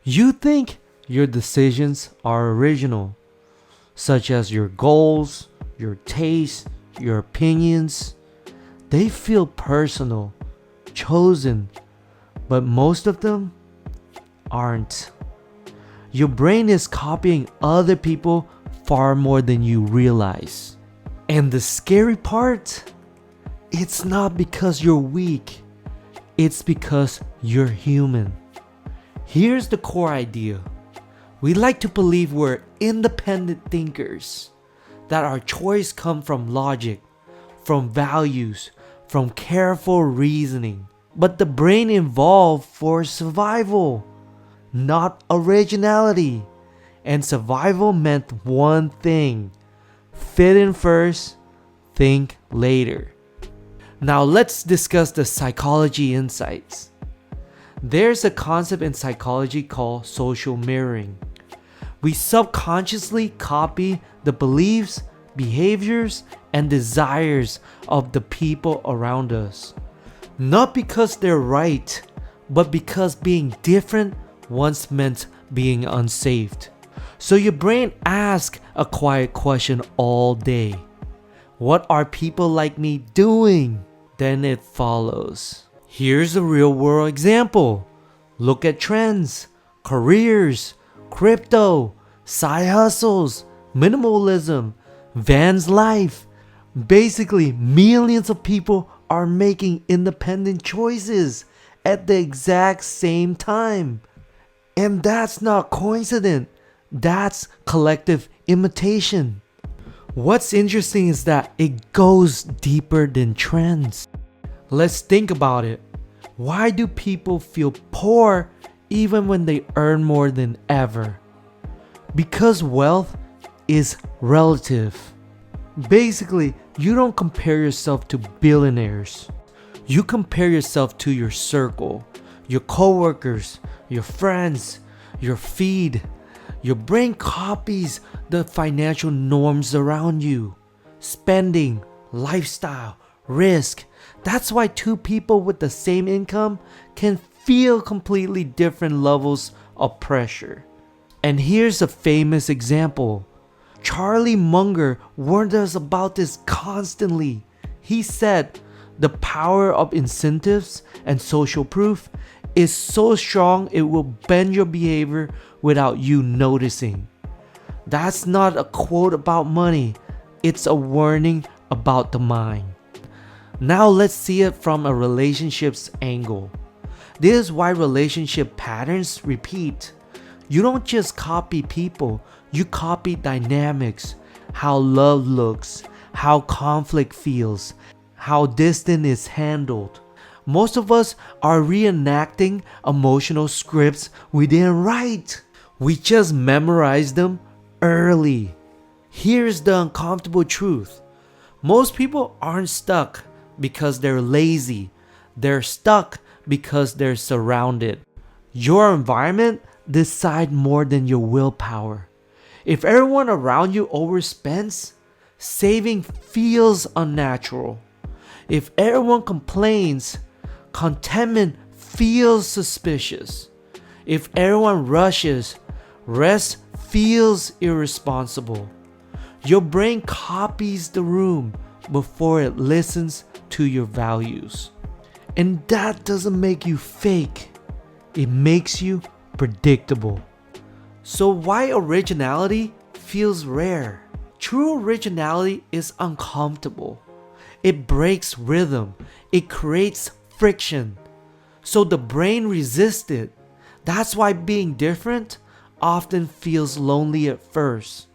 You think your decisions are original, such as your goals, your tastes, your opinions. They feel personal, chosen, but most of them aren't. Your brain is copying other people far more than you realize. And the scary part, it's not because you're weak, it's because you're human. Here's the core idea. We like to believe we're independent thinkers, that our choice come from logic, from values, from careful reasoning. But the brain evolved for survival, not originality. And survival meant one thing: fit in first, think later. Now let's discuss the psychology insights. There's a concept in psychology called social mirroring. We subconsciously copy the beliefs, behaviors, and desires of the people around us. Not because they're right, but because being different once meant being unsafe. So your brain asks a quiet question all day. What are people like me doing? Then it follows. Here's a real world example. Look at trends, careers, crypto, side hustles, minimalism, Van's life. Basically, millions of people are making independent choices at the exact same time. And that's not coincidence. That's collective imitation. What's interesting is that it goes deeper than trends. Let's think about it. Why do people feel poor even when they earn more than ever? Because wealth is relative. Basically, you don't compare yourself to billionaires. You compare yourself to your circle, your coworkers, your friends, your feed. Your brain copies the financial norms around you. Spending, lifestyle, risk. That's why two people with the same income can feel completely different levels of pressure. And here's a famous example. Charlie Munger warned us about this constantly. He said, the power of incentives and social proof is so strong it will bend your behavior without you noticing. That's not a quote about money, it's a warning about the mind. Now let's see it from a relationships angle. This is why relationship patterns repeat. You don't just copy people, you copy dynamics, how love looks, how conflict feels, how distance is handled. Most of us are reenacting emotional scripts we didn't write. We just memorized them early. Here's the uncomfortable truth. Most people aren't stuck because they're lazy. They're stuck because they're surrounded. Your environment decides more than your willpower. If everyone around you overspends, saving feels unnatural. If everyone complains, contentment feels suspicious. If everyone rushes, rest feels irresponsible. Your brain copies the room before it listens to your values. And that doesn't make you fake. It makes you predictable. So why originality feels rare? True originality is uncomfortable. It breaks rhythm. It creates friction. So the brain resists it. That's why being different often feels lonely at first,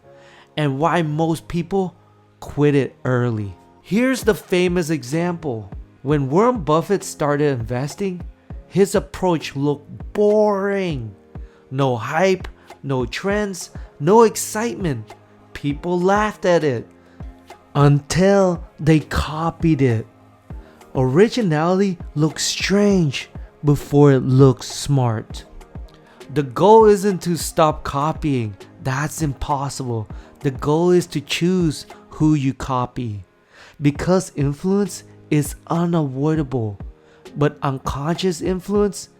and why most people quit it early. Here's the famous example. When Warren Buffett started investing, his approach looked boring. No hype, no trends, no excitement. People laughed at it until they copied it. Originality looks strange before it looks smart. The goal isn't to stop copying. That's impossible. The goal is to choose who you copy. Because influence is unavoidable, but unconscious influence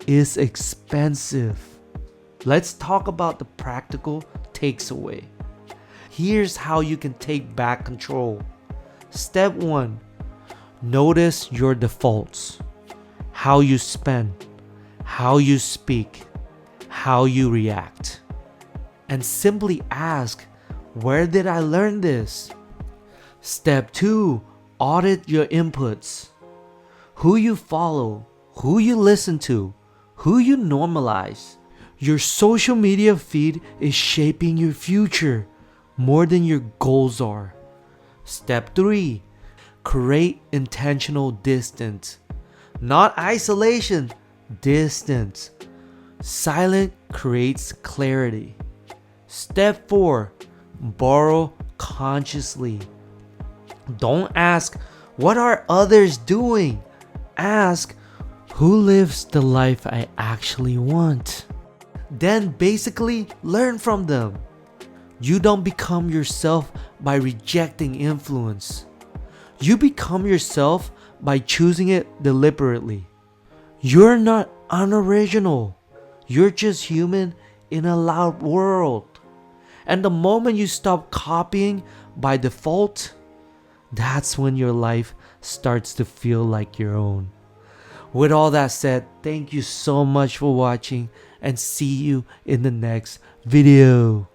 is expensive. Let's talk about the practical takes away. Here's how you can take back control. Step 1. Notice your defaults. How you spend, how you speak, how you react. And simply ask, where did I learn this? Step 2. Audit your inputs. Who you follow, who you listen to, who you normalize. Your social media feed is shaping your future more than your goals are. Step 3. Create intentional distance. Not isolation, distance. Silence creates clarity. Step 4. Borrow consciously. Don't ask, what are others doing? Ask, who lives the life I actually want? Then basically learn from them. You don't become yourself by rejecting influence. You become yourself by choosing it deliberately. You're not unoriginal. You're just human in a loud world. And the moment you stop copying by default, that's when your life starts to feel like your own. With all that said, thank you so much for watching and see you in the next video.